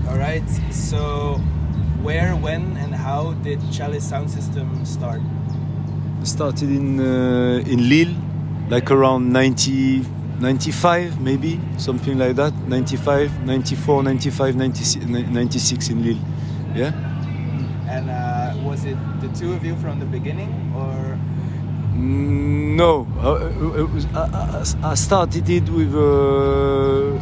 Alright, so where, when and how did Chalice Sound System start? Started in Lille, like around 95 maybe, something like that, 95, 94, 95, 96 in Lille, yeah. And was it the two of you from the beginning, or? No, I started it with a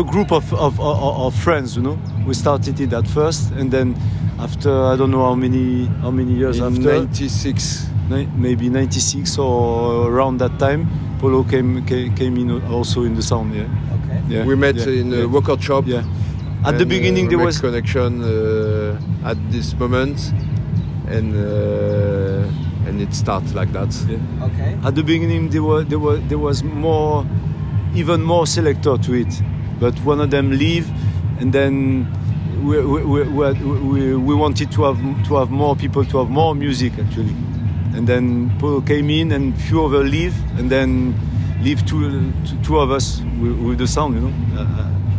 group of friends, you know. We started it at first, and then after I don't know how many years in after. 96. Maybe 96 or around that time, Paulo came in also in the sound. Yeah. Okay. Yeah. We met in a record shop. Yeah. At the beginning there was connection at this moment, and it started like that. Yeah. Okay. At the beginning there was more, even more selector to it, but one of them leave, and then we wanted to have more people, to have more music actually. And then Paulo came in, and few of us leave, and then leave two of us with the sound, you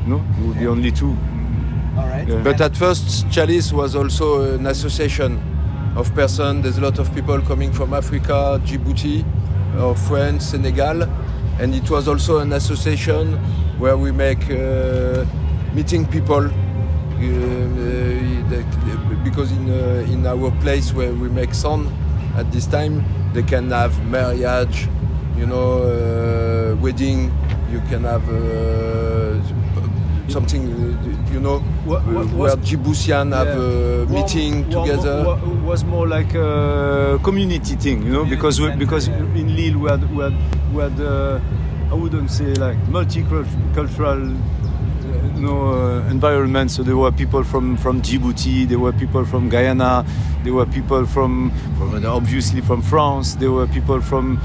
know. We were the only two. All right. Yeah. But at first, Chalice was also an association of persons. There's a lot of people coming from Africa, Djibouti, or France, Senegal, and it was also an association where we make meeting people. Because in our place where we make sound at this time, they can have marriage, you know, wedding. You can have something, you know, where Djiboutians have a meeting together. Was more like a community thing, you know, because in Lille we had I wouldn't say like multicultural environment. So there were people from Djibouti, there were people from Guyana, there were people from obviously from France, there were people from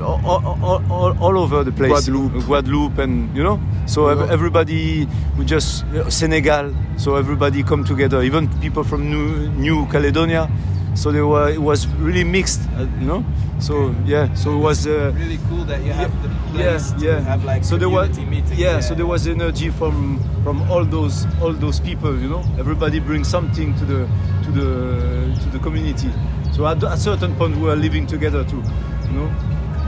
all over the place. Guadeloupe, and you know. So everybody, we just Senegal. So everybody come together. Even people from New Caledonia. So it was really mixed, you know. So yeah, so it was really cool that you have the place to have like so community meetings. Yeah, so there was energy from all those people, you know. Everybody brings something to the community. So at a certain point we were living together too, you know.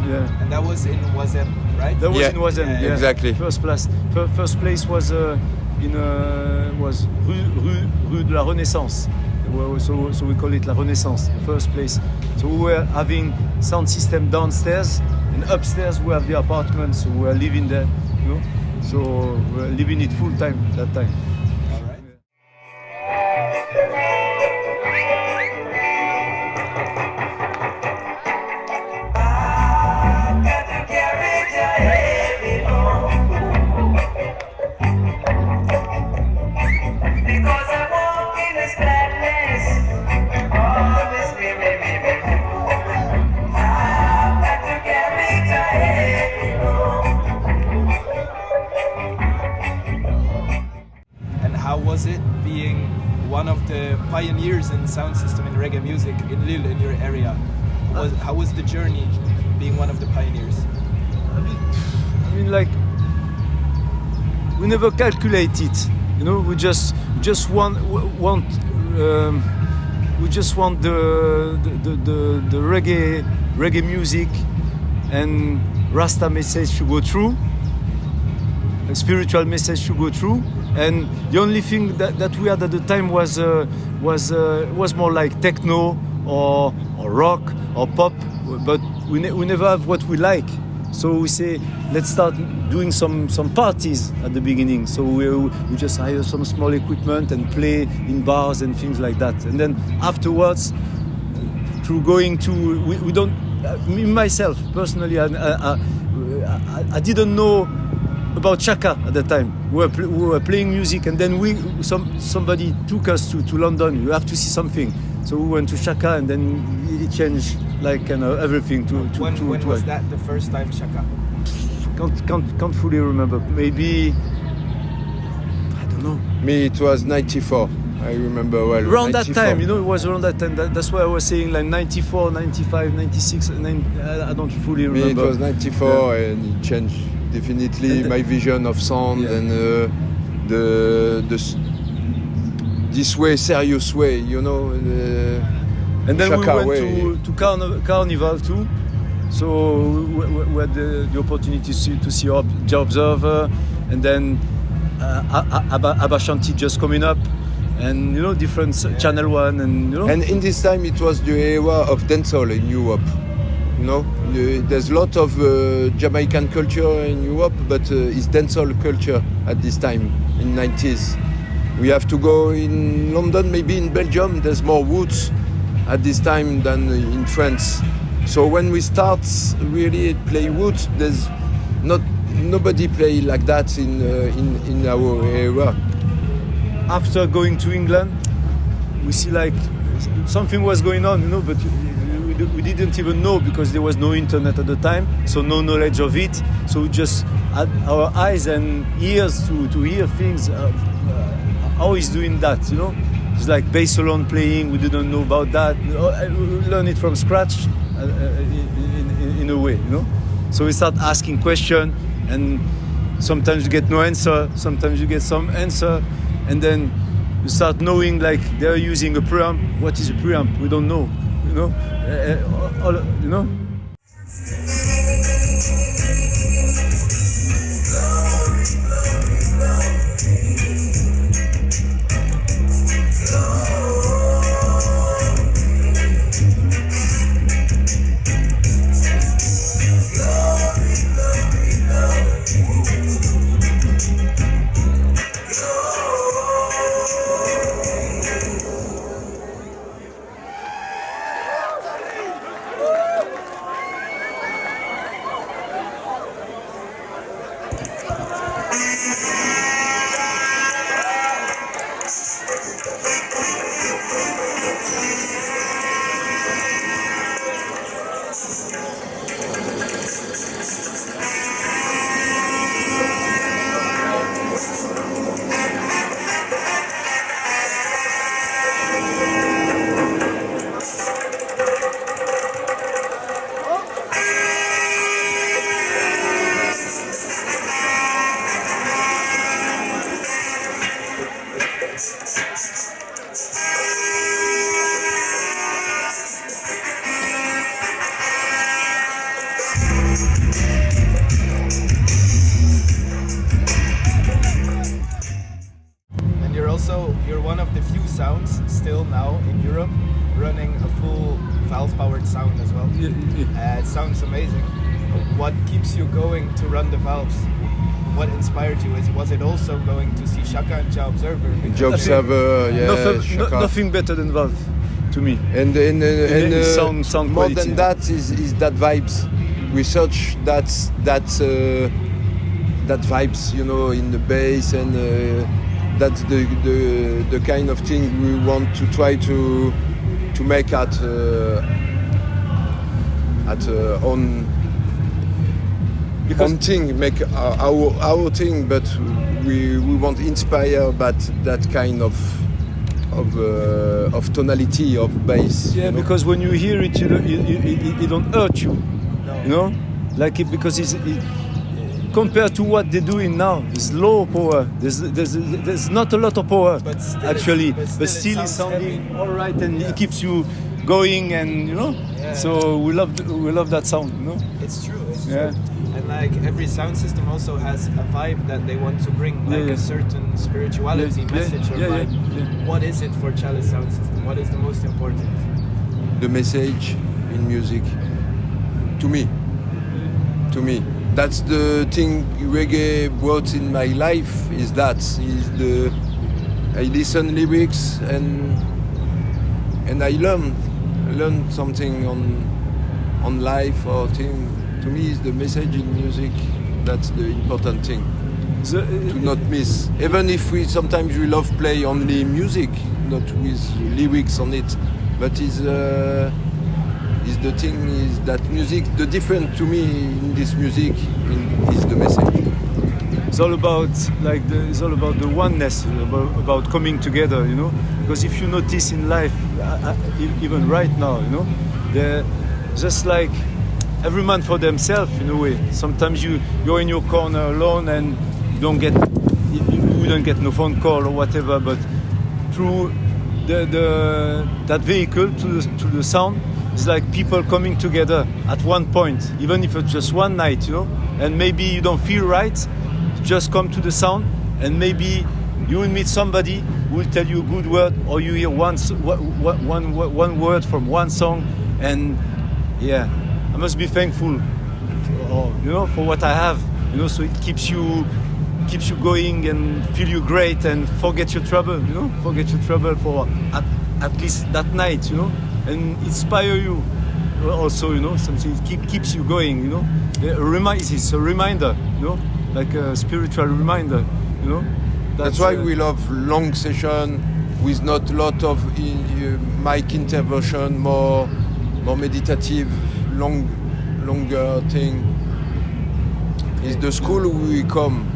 Yeah. And that was in Wazemmes, right? That was in Wazemmes. Yeah. Exactly. First place was was rue de la Renaissance. So we call it La Renaissance, the first place. So we were having sound system downstairs, and upstairs we have the apartments. So we were living there, you know. So we were living it full time that time. All right. Was it being one of the pioneers in sound system in reggae music in Lille, in your area? How was the journey being one of the pioneers? I mean, like, we never calculate it, you know. We just want the reggae music and Rasta message to go through, a spiritual message to go through. And the only thing that we had at the time was more like techno or rock or pop, but we never have what we like. So we say, let's start doing some parties at the beginning. So we just hire some small equipment and play in bars and things like that. And then afterwards, through going to, we don't, me myself personally, I didn't know about Chaka at the time. We were playing music, and then somebody took us to London. You have to see something. So we went to Chaka, and then it changed like everything. When was that the first time Chaka? Can't fully remember. Maybe, I don't know. Me, it was 94. I remember well. Around 94. that time, it was around that time. That's why I was saying like 94, 95, 96. I don't fully remember. Me, it was 94, and it changed definitely my vision of sound and this way, serious way, you know. And then Chaka we went to Carnival too. So we had the opportunity to see the Observer, and then Abba Shanti just coming up, and different Channel One, and And in this time it was the era of dancehall in Europe. There's a lot of Jamaican culture in Europe, but it's dancehall culture at this time in 90s. We have to go in London, maybe in Belgium. There's more roots at this time than in France. So when we start really play roots, there's nobody play like that in our era. After going to England, we see like something was going on, but we didn't even know because there was no internet at the time, so no knowledge of it. So we just had our eyes and ears to hear things. How he's doing that, It's like bass alone playing. We didn't know about that. We learn it from scratch in a way, So we start asking questions, and sometimes you get no answer. Sometimes you get some answer, and then you start knowing like they're using a preamp. What is a preamp? We don't know. You're one of the few sounds still now in Europe running a full valve-powered sound as well. It sounds amazing. What keeps you going to run the valves? What inspired you? Was it also going to see Chaka and Ja Observer? Ja Observer, nothing better than valve to me. And sound more quality. than that is that vibes. We search that vibes, in the bass, and that's the kind of thing we want to try to make at own thing, make our thing, but we want to inspire that kind of tonality of bass. Yeah, because when you hear it, it don't hurt you. No. Because it's compared to what they're doing now, it's low power. There's not a lot of power, but still it's sounding all right, and it keeps you going, and Yeah. So we love that sound. It's true. And like every sound system also has a vibe that they want to bring, a certain spirituality message or vibe. Yeah. What is it for Chalice Sound System? What is the most important? The message in music, to me. to me. That's the thing reggae brought in my life. I listen lyrics and I learn something on life or thing. To me, is the message in music. That's the important thing. To not miss. Even if sometimes we love play only music, not with lyrics on it, but the thing is that music. The difference to me in this music is the message. It's all about the oneness, about coming together, you know. Because if you notice in life, even right now, you know, they're just like every man for themselves in a way. Sometimes you're in your corner alone and you don't get no phone call or whatever, but through that vehicle to the sound, it's like people coming together at one point, even if it's just one night, you know. And maybe you don't feel right, just come to the sound, and maybe you will meet somebody who will tell you a good word, or you hear one word from one song, and yeah, I must be thankful, for what I have, you know. So it keeps you going and feel you great and forget your trouble, you know. Forget your trouble for at least that night, you know, and inspire you also, you know. Something keeps you going, you know. It's a reminder, you know, like a spiritual reminder, you know. That's why we love long session with not a lot of mic intervention, more meditative, longer thing. It's the school we came.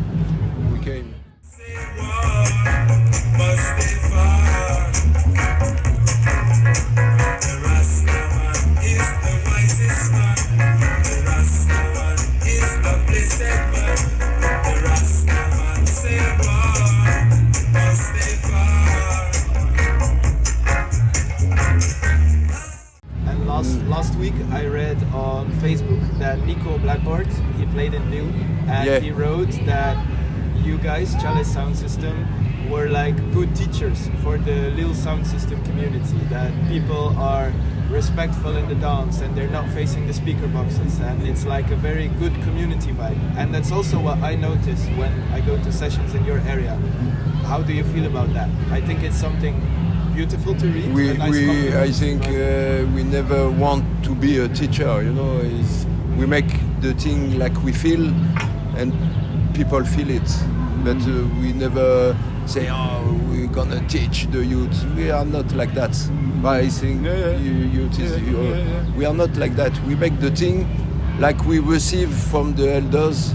Last week I read on Facebook that Nico Blackboard, he played in Lille, and he wrote that you guys, Chalice Sound System, were like good teachers for the Lille sound system community, that people are respectful in the dance and they're not facing the speaker boxes, and it's like a very good community vibe. And that's also what I notice when I go to sessions in your area. How do you feel about that? I think it's something beautiful to read. I think we never want to be a teacher, you know. We make the thing like we feel and people feel it, but we never say, we're gonna teach the youth. We are not like that. But I think we are not like that. We make the thing like we receive from the elders,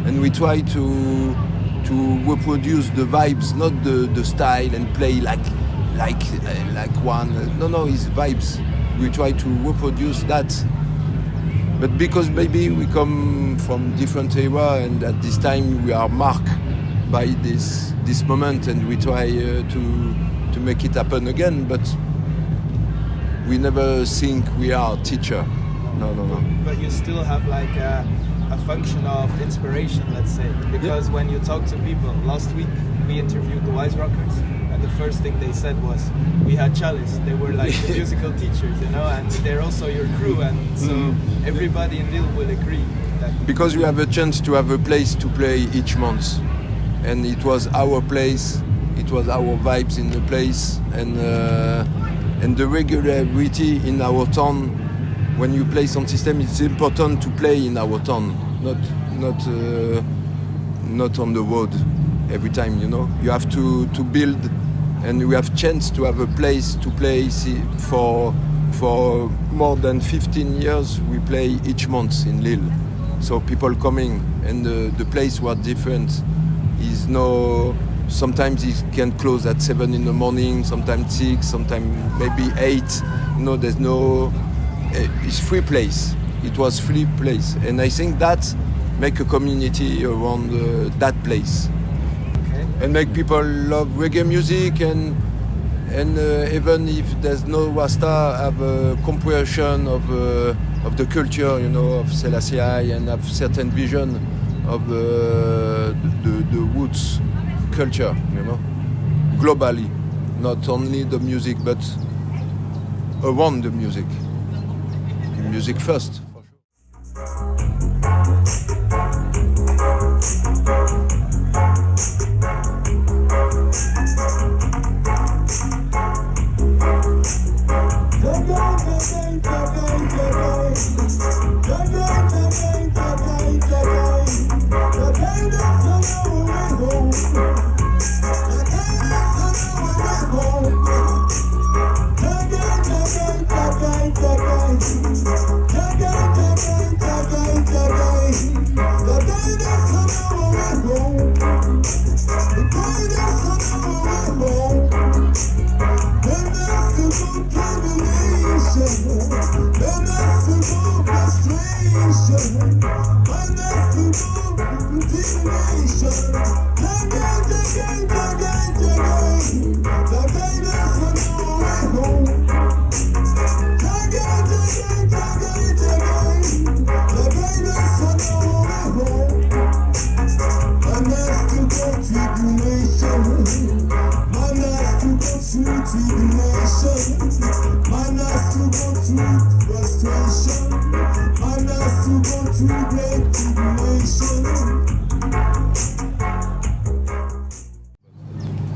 and we try to reproduce the vibes, not the style, and play like one. No, it's vibes. We try to reproduce that. But because maybe we come from different era, and at this time we are marked by this moment, and we try to make it happen again. But we never think we are teacher. No. But you still have like a function of inspiration, let's say, because when you talk to people, last week we interviewed the Wise Rockers, and the first thing they said was, we had Chalice, they were like the musical teachers, you know, and they're also your crew, and so everybody in Lille will agree that. Because we have a chance to have a place to play each month, and it was our place, it was our vibes in the place, and the regularity in our town. When you play sound system, it's important to play in our town, not on the road every time, you know. You have to build, and we have chance to have a place to play. For more than 15 years, we play each month in Lille. So people coming, and the place was different. Sometimes it can close at 7 in the morning, sometimes 6, sometimes maybe 8. You know, there's no. It's free place. It was free place, and I think that make a community around that place, and make people love reggae music, and even if there's no Rasta, have a comprehension of the culture, you know, of Selassie, and have certain vision of the roots culture, you know, globally, not only the music, but around the music. Music first.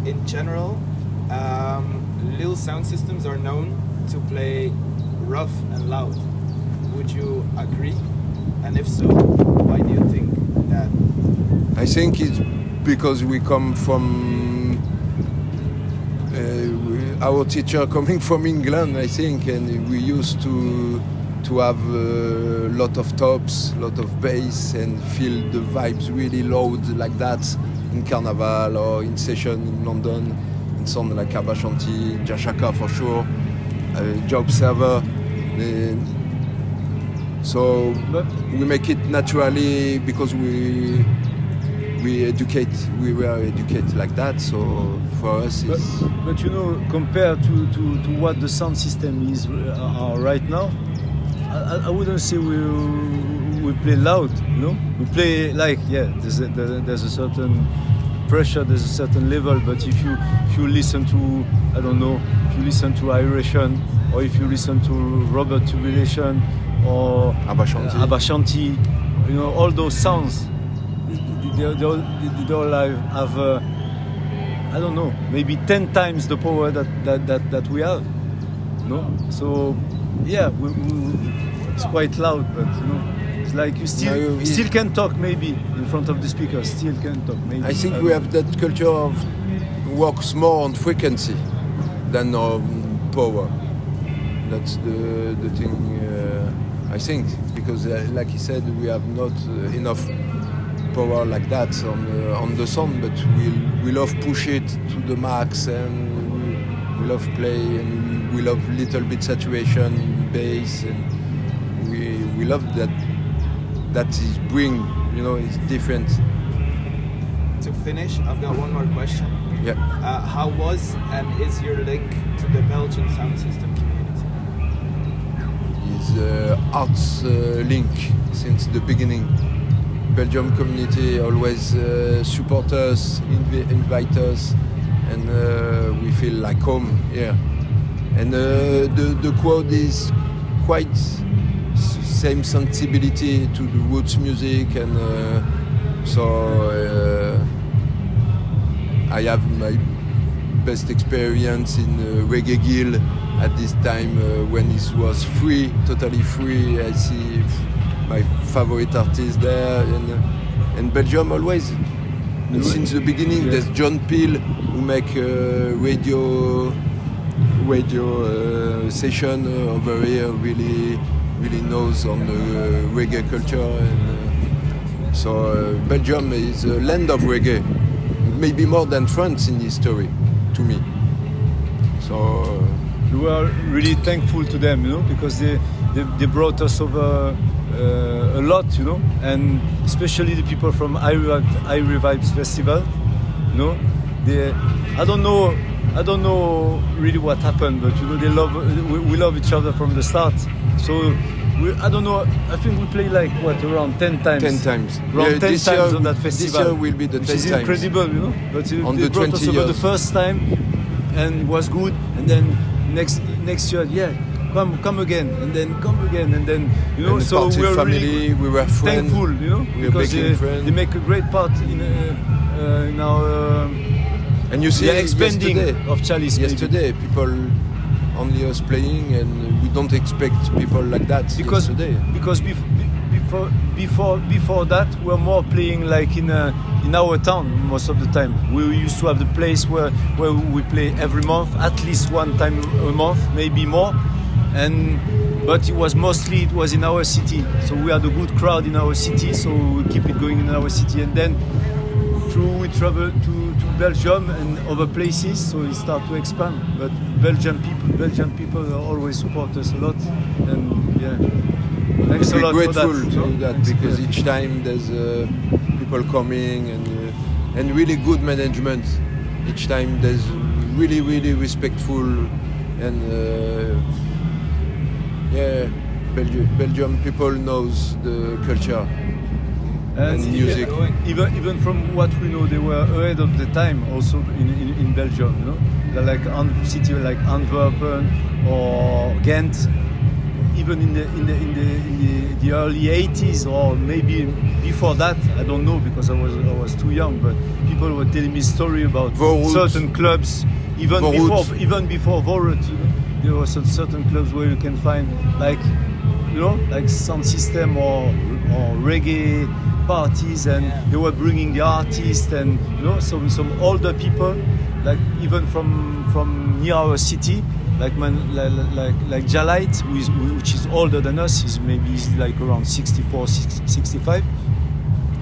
In general, Lille sound systems are known to play rough and loud. Would you agree? And if so, why do you think that? I think it's because we come from our teacher coming from England, I think, and we used to have a lot of tops, lot of bass, and feel the vibes really loud like that in Carnival or in session in London, in sound like Abashanti, Jashaka for sure, Job Server. So we make it naturally because we were educated like that. So for us, it's... But you know, compared to what the sound system is right now, I wouldn't say we play loud. You know, we play like there's a certain pressure, there's a certain level. But if you listen to, I don't know, if you listen to Iration or if you listen to Robert Tribulation or Abashanti, you know, all those sounds, they all have I don't know, maybe 10 times the power that we have. No, so yeah, it's quite loud, but you know, it's like you still can talk maybe in front of the speaker. Still can talk maybe. I think we have that culture of works more on frequency than on power. That's the thing. I think because, like he said, we have not enough power like that on the sound, but we love push it to the max, and we love play, and we love little bit saturation, bass, and we love that is bring, you know, it's different. To finish, I've got one more question. Yeah. How was and is your link to the Belgian sound system community? It's arts link since the beginning. Belgium community always support us, invite us, and we feel like home here. And the crowd is quite same sensibility to the roots music, and so I have my best experience in Reggae Guild at this time when it was free, totally free. I see my favorite artists there, and Belgium always. And since the beginning, there's John Peel who make radio session over here. Really knows on the reggae culture, and so Belgium is a land of reggae, maybe more than France in history, to me. So we are really thankful to them, you know, because they brought us over a lot, you know, and especially the people from I Revibes Festival, you know, I don't know really what happened, but you know, we love each other from the start. So I don't know. I think we play like around 10 times. 10 times. Around 10 times year, on that festival. This year will be the 10 times. Which is incredible, you know. But on they the brought 20 us over years. the first time, and was good. And then next year, come again, and then come again, and then you know. And so we were family, really we were friends. thankful, you know, because they make a great part in our. And you see, the expanding of Chalice. Yesterday, people only us playing, and we don't expect people like that. Because before that, we're more playing like in our town most of the time. We used to have the place where we play every month, at least one time a month, maybe more. But it was in our city, so we had a good crowd in our city, so we keep it going in our city, and then we travel to Belgium and other places, so it start to expand. But Belgian people always support us a lot, and yeah, thanks a lot for that. We're grateful to that because each time there's people coming and really good management. Each time there's really respectful and Belgium people knows the culture and music. Even from what we know, they were ahead of the time also in Belgium. You know, they're like city like Antwerpen or Ghent. Even in the early 80s or maybe before that, I don't know because I was too young. But people were telling me story about certain clubs, even before Vorut. You know, there were certain clubs where you can find like sound system or reggae parties, and they were bringing the artists and some older people, like even from near our city. Like Jalite, which is older than us, he's like around 64, 65,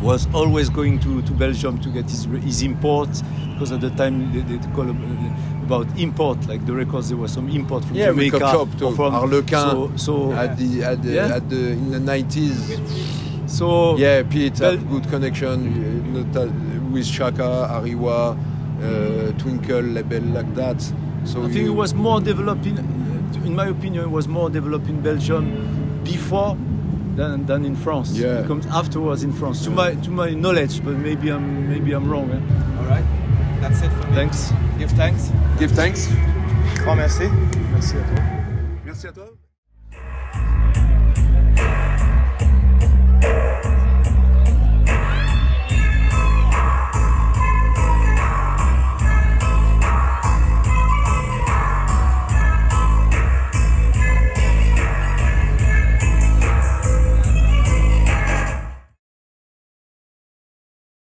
was always going to Belgium to get his import, because at the time they call about import, like the records, there was some import from Jamaica shop or from Arlequin. So in the 90s. So yeah, Pete had good connection with Shaka, Ariwa, Twinkle, label like that. So I think it was more developed in my opinion, it was more developed in Belgium before than in France. Yeah. It comes afterwards in France, to my knowledge, but maybe I'm wrong. Eh? All right, that's it for me. Thanks. Give thanks. Give thanks. Grand merci. Merci à toi. Merci à toi.